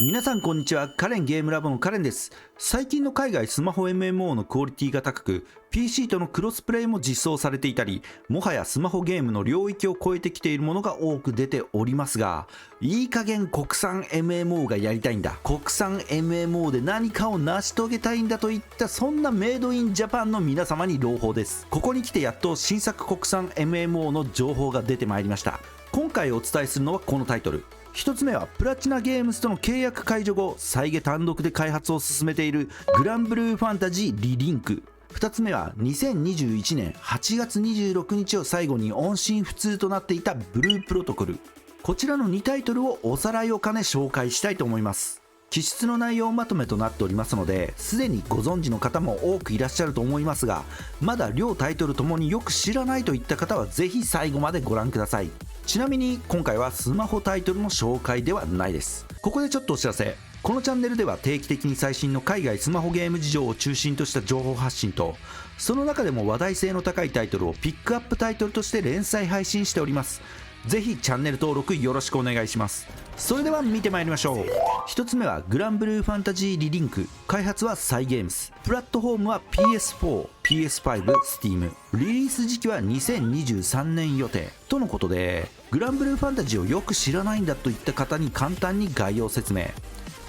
皆さんこんにちは。カレンゲームラボのカレンです。最近の海外スマホ MMO のクオリティが高く、 PC とのクロスプレイも実装されていたり、もはやスマホゲームの領域を超えてきているものが多く出ておりますが、いい加減国産 MMO がやりたいんだ、国産 MMO で何かを成し遂げたいんだといった、そんなメイドインジャパンの皆様に朗報です。ここに来てやっと新作国産 MMO の情報が出てまいりました。今回お伝えするのはこのタイトル。1つ目はプラチナゲームズとの契約解除後、サイゲ単独で開発を進めているグランブルーファンタジーリリンク。2つ目は2021年8月26日を最後に音信不通となっていたブループロトコル。こちらの2タイトルをおさらいを兼ね紹介したいと思います。記述の内容まとめとなっておりますので、すでにご存知の方も多くいらっしゃると思いますが、まだ両タイトルともによく知らないといった方はぜひ最後までご覧ください。ちなみに今回はスマホタイトルの紹介ではないです。ここでちょっとお知らせ。このチャンネルでは定期的に最新の海外スマホゲーム事情を中心とした情報発信と、その中でも話題性の高いタイトルをピックアップタイトルとして連載配信しております。ぜひチャンネル登録よろしくお願いします。それでは見てまいりましょう。1つ目はグランブルーファンタジーリリンク。開発はサイゲームス。プラットフォームは PS4、PS5、Steam。リリース時期は2023年予定とのことで、グランブルーファンタジーをよく知らないんだといった方に簡単に概要説明。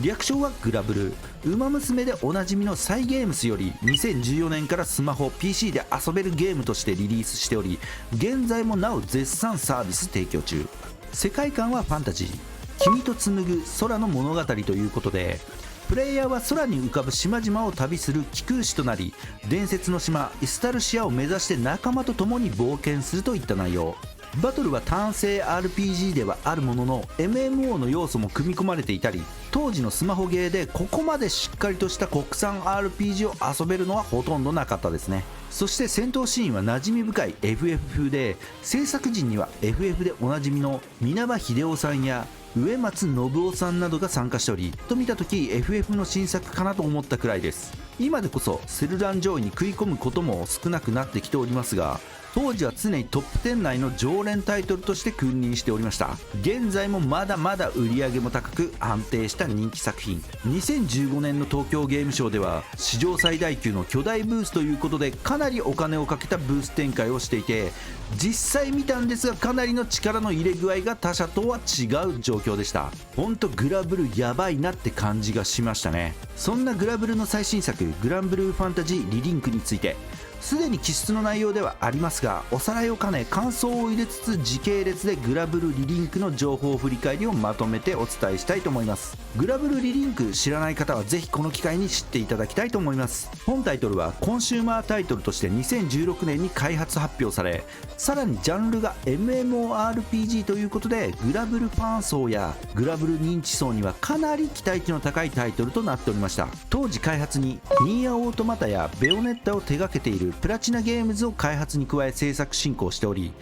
略称はグラブル。ウマ娘でおなじみのサイゲームスより2014年からスマホ PC で遊べるゲームとしてリリースしており、現在もなお絶賛サービス提供中。世界観はファンタジー。君と紡ぐ空の物語ということで、プレイヤーは空に浮かぶ島々を旅する貴空士となり、伝説の島イスタルシアを目指して仲間と共に冒険するといった内容。バトルは単性 RPG ではあるものの MMO の要素も組み込まれていたり、当時のスマホゲーでここまでしっかりとした国産 RPG を遊べるのはほとんどなかったですね。そして戦闘シーンは馴染み深い FF 風で、制作陣には FF でおなじみの稲葉秀夫さんや植松信夫さんなどが参加しており、と見た時 FF の新作かなと思ったくらいです。今でこそセルラン上位に食い込むことも少なくなってきておりますが、当時は常にトップ10内の常連タイトルとして君臨しておりました。現在もまだまだ売り上げも高く安定した人気作品。2015年の東京ゲームショウでは史上最大級の巨大ブースということで、かなりお金をかけたブース展開をしていて、実際見たんですがかなりの力の入れ具合が他社とは違う状況でした。ほんとグラブルやばいなって感じがしましたね。そんなグラブルの最新作グランブルーファンタジーリリンクについて、すでに記述の内容ではありますが、おさらいを兼ね感想を入れつつ時系列でグラブルリリンクの情報振り返りをまとめてお伝えしたいと思います。グラブルリリンク知らない方はぜひこの機会に知っていただきたいと思います。本タイトルはコンシューマータイトルとして2016年に開発発表され、さらにジャンルが MMORPG ということで、グラブルファン層やグラブル認知層にはかなり期待値の高いタイトルとなっておりました。当時開発にニーアオートマタやベヨネッタを手掛けているプラチナゲームズを開発に加え制作進行しており、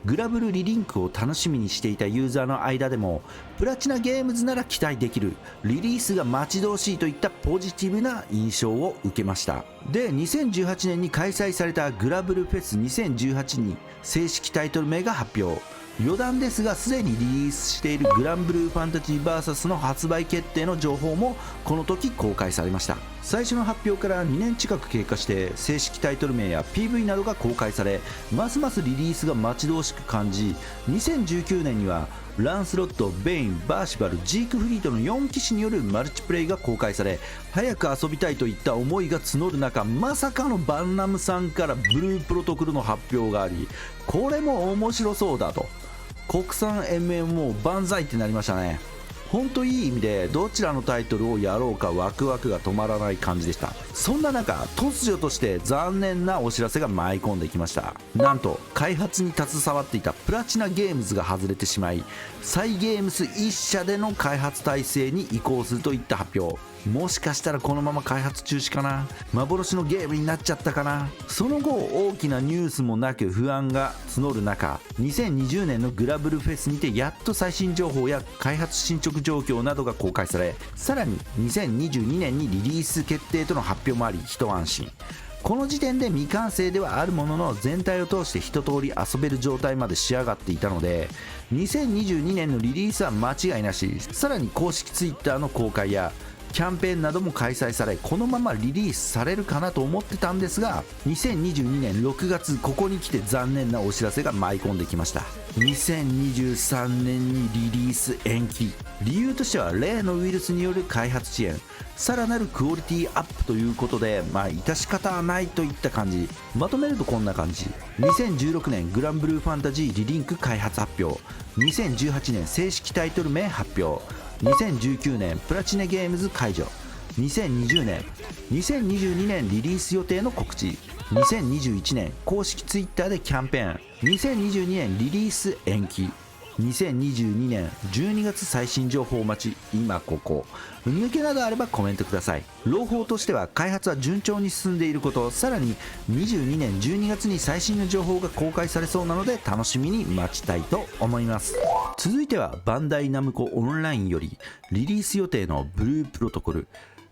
グラブルリリンクを楽しみにしていたユーザーの間でも、プラチナゲームズなら期待できる、リリースが待ち遠しいといったポジティブな印象を受けました。で、2018年に開催されたグラブルフェス2018に正式タイトル名が発表。余談ですが、すでにリリースしているグランブルーファンタジー VS の発売決定の情報もこの時公開されました。最初の発表から2年近く経過して正式タイトル名や PV などが公開され、ますますリリースが待ち遠しく感じ、2019年にはランスロット、ベイン、バーシバル、ジークフリートの4騎士によるマルチプレイが公開され、早く遊びたいといった思いが募る中、まさかのバンナムさんからブループロトコルの発表があり、これも面白そうだと、国産 MMO 万歳ってなりましたね。ほんといい意味でどちらのタイトルをやろうかワクワクが止まらない感じでした。そんな中、突如として残念なお知らせが舞い込んできました。なんと開発に携わっていたプラチナゲームズが外れてしまい、サイゲームス1社での開発体制に移行するといった発表。もしかしたらこのまま開発中止かな、幻のゲームになっちゃったかな。その後大きなニュースもなく不安が募る中、2020年のグラブルフェスにてやっと最新情報や開発進捗状況などが公開され、さらに2022年にリリース決定との発表もあり一安心。この時点で未完成ではあるものの、全体を通して一通り遊べる状態まで仕上がっていたので、2022年のリリースは間違いなし。さらに公式 Twitter の公開やキャンペーンなども開催され、このままリリースされるかなと思ってたんですが、2022年6月、ここに来て残念なお知らせが舞い込んできました。2023年にリリース延期。理由としては例のウイルスによる開発遅延、さらなるクオリティアップということで、致し方はないといった感じ。まとめるとこんな感じ。2016年グランブルーファンタジーリリンク開発発表、2018年正式タイトル名発表、2019年プラチネゲームズ解除、2020年リリース予定の告知、2021年公式 Twitter でキャンペーン、2022年リリース延期、2022年12月最新情報待ち。今ここ抜けなどあればコメントください。朗報としては開発は順調に進んでいること、さらに22年12月に最新の情報が公開されそうなので楽しみに待ちたいと思います。続いてはバンダイナムコオンラインよりリリース予定のブループロトコル。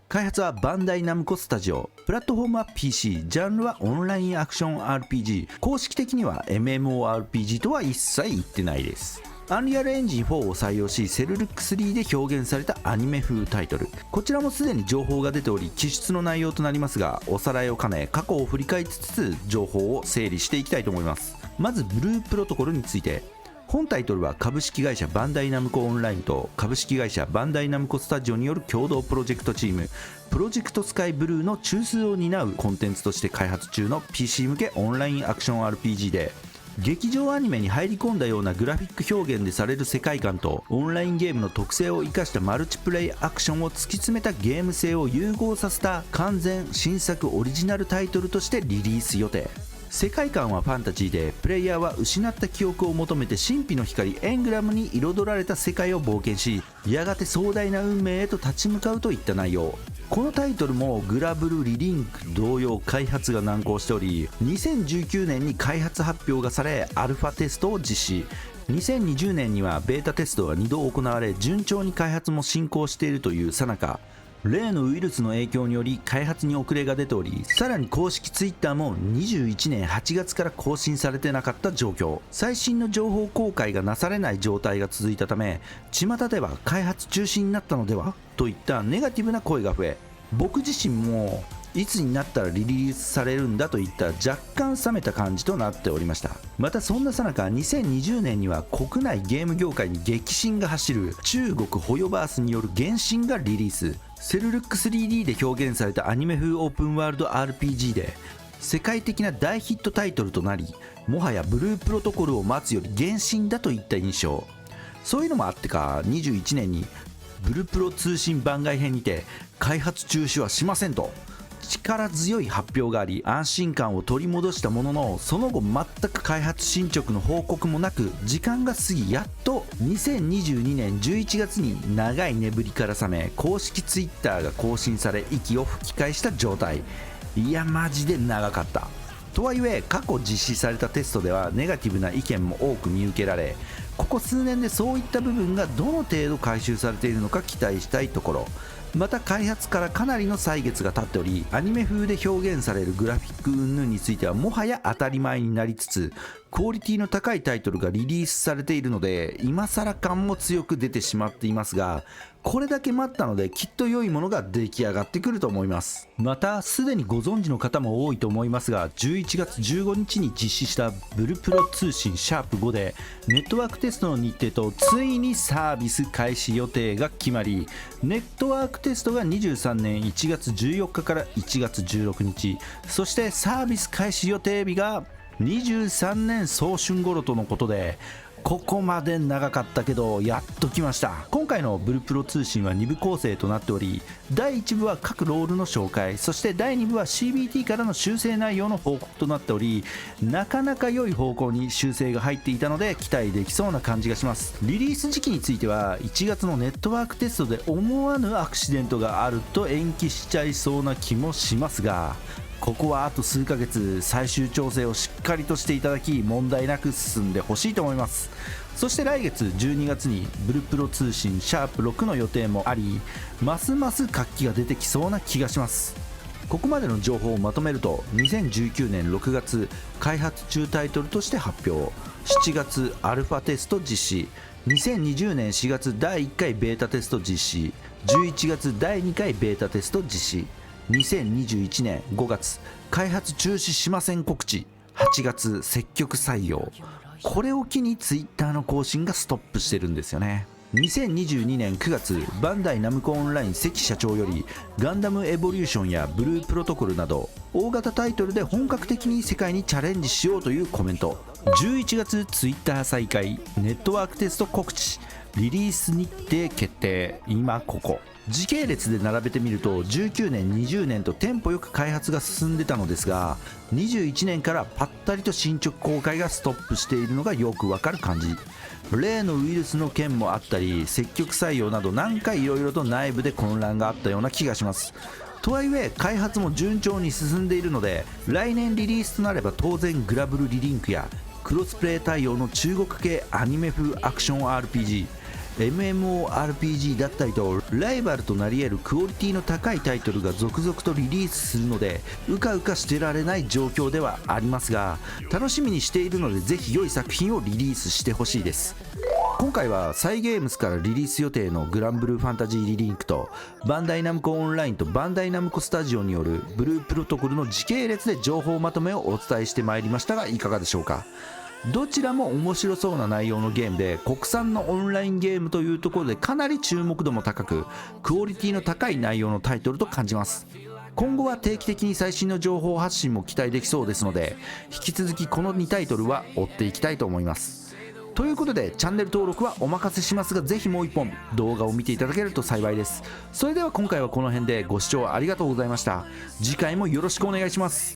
開発はバンダイナムコスタジオ、プラットフォームは PC、ジャンルはオンラインアクション RPG、公式的には MMORPG とは一切言ってないです。アンリアルエンジン4を採用し、セルルック3で表現されたアニメ風タイトル。こちらもすでに情報が出ており、記述の内容となりますが、おさらいを兼ね過去を振り返りつつ情報を整理していきたいと思います。まずブループロトコルについて、本タイトルは株式会社バンダイナムコオンラインと株式会社バンダイナムコスタジオによる共同プロジェクトチーム、プロジェクトスカイブルーの中枢を担うコンテンツとして開発中の PC 向けオンラインアクション RPG で、劇場アニメに入り込んだようなグラフィック表現でされる世界観とオンラインゲームの特性を生かしたマルチプレイアクションを突き詰めたゲーム性を融合させた完全新作オリジナルタイトルとしてリリース予定。世界観はファンタジーで、プレイヤーは失った記憶を求めて神秘の光エングラムに彩られた世界を冒険し、やがて壮大な運命へと立ち向かうといった内容。このタイトルもグラブルリリンク同様開発が難航しており、2019年に開発発表がされアルファテストを実施、2020年にはベータテストが2度行われ、順調に開発も進行しているという最中、例のウイルスの影響により開発に遅れが出ており、さらに公式 Twitter も21年8月から更新されてなかった状況、最新の情報公開がなされない状態が続いたため、巷では開発中止になったのではといったネガティブな声が増え、僕自身もいつになったらリリースされるんだといった若干冷めた感じとなっておりました。またそんな最中、2020年には国内ゲーム業界に激震が走る中国ホヨバースによる原神がリリース。セルルック 3D で表現されたアニメ風オープンワールド RPG で世界的な大ヒットタイトルとなり、もはやブループロトコルを待つより原神だといった印象。そういうのもあってか、21年にブルプロ通信番外編にて開発中止はしませんと力強い発表があり、安心感を取り戻したものの、その後全く開発進捗の報告もなく、時間が過ぎ、やっと2022年11月に長い眠りから覚め、公式 Twitter が更新され息を吹き返した状態。いやマジで長かった。とはいえ過去実施されたテストではネガティブな意見も多く見受けられ、ここ数年でそういった部分がどの程度回収されているのか期待したいところ。また開発からかなりの歳月が経っており、アニメ風で表現されるグラフィック云々についてはもはや当たり前になりつつ、クオリティの高いタイトルがリリースされているので今更感も強く出てしまっていますが、これだけ待ったのできっと良いものが出来上がってくると思います。またすでにご存知の方も多いと思いますが、11月15日に実施したブルプロ通信シャープ5でネットワークテストの日程とついにサービス開始予定が決まり、ネットワークテストが23年1月14日から1月16日、そしてサービス開始予定日が23年早春頃とのことで、ここまで長かったけどやっと来ました。今回のブルプロ通信は2部構成となっており、第1部は各ロールの紹介、そして第2部は CBT からの修正内容の報告となっており、なかなか良い方向に修正が入っていたので期待できそうな感じがします。リリース時期については1月のネットワークテストで思わぬアクシデントがあると延期しちゃいそうな気もしますが、ここはあと数ヶ月最終調整をしっかりとしていただき、問題なく進んでほしいと思います。そして来月12月にブルプロ通信シャープ6の予定もあり、ますます活気が出てきそうな気がします。ここまでの情報をまとめると、2019年6月開発中タイトルとして発表、7月アルファテスト実施、2020年4月第1回ベータテスト実施、11月第2回ベータテスト実施、2021年5月開発中止しません告知、8月積極採用。これを機に Twitter の更新がストップしてるんですよね。2022年9月、バンダイナムコオンライン関社長よりガンダムエボリューションやブループロトコルなど大型タイトルで本格的に世界にチャレンジしようというコメント。11月 Twitter 再開、ネットワークテスト告知、リリース日程決定、今ここ。時系列で並べてみると、19年20年とテンポよく開発が進んでたのですが、21年からパッタリと進捗公開がストップしているのがよくわかる感じ。例のウイルスの件もあったり、積極採用など何回いろいろと内部で混乱があったような気がします。とはいえ開発も順調に進んでいるので、来年リリースとなれば当然グラブルリリンクやクロスプレイ対応の中国系アニメ風アクション RPG、MMORPG だったりとライバルとなり得るクオリティの高いタイトルが続々とリリースするので、うかうかしてられない状況ではありますが、楽しみにしているのでぜひ良い作品をリリースしてほしいです。今回はサイゲームスからリリース予定のグランブルーファンタジーリリンクとバンダイナムコオンラインとバンダイナムコスタジオによるブループロトコルの時系列で情報まとめをお伝えしてまいりましたが、いかがでしょうか。どちらも面白そうな内容のゲームで、国産のオンラインゲームというところでかなり注目度も高くクオリティの高い内容のタイトルと感じます。今後は定期的に最新の情報発信も期待できそうですので、引き続きこの2タイトルは追っていきたいと思います。ということでチャンネル登録はお任せしますが、ぜひもう一本動画を見ていただけると幸いです。それでは今回はこの辺でご視聴ありがとうございました。次回もよろしくお願いします。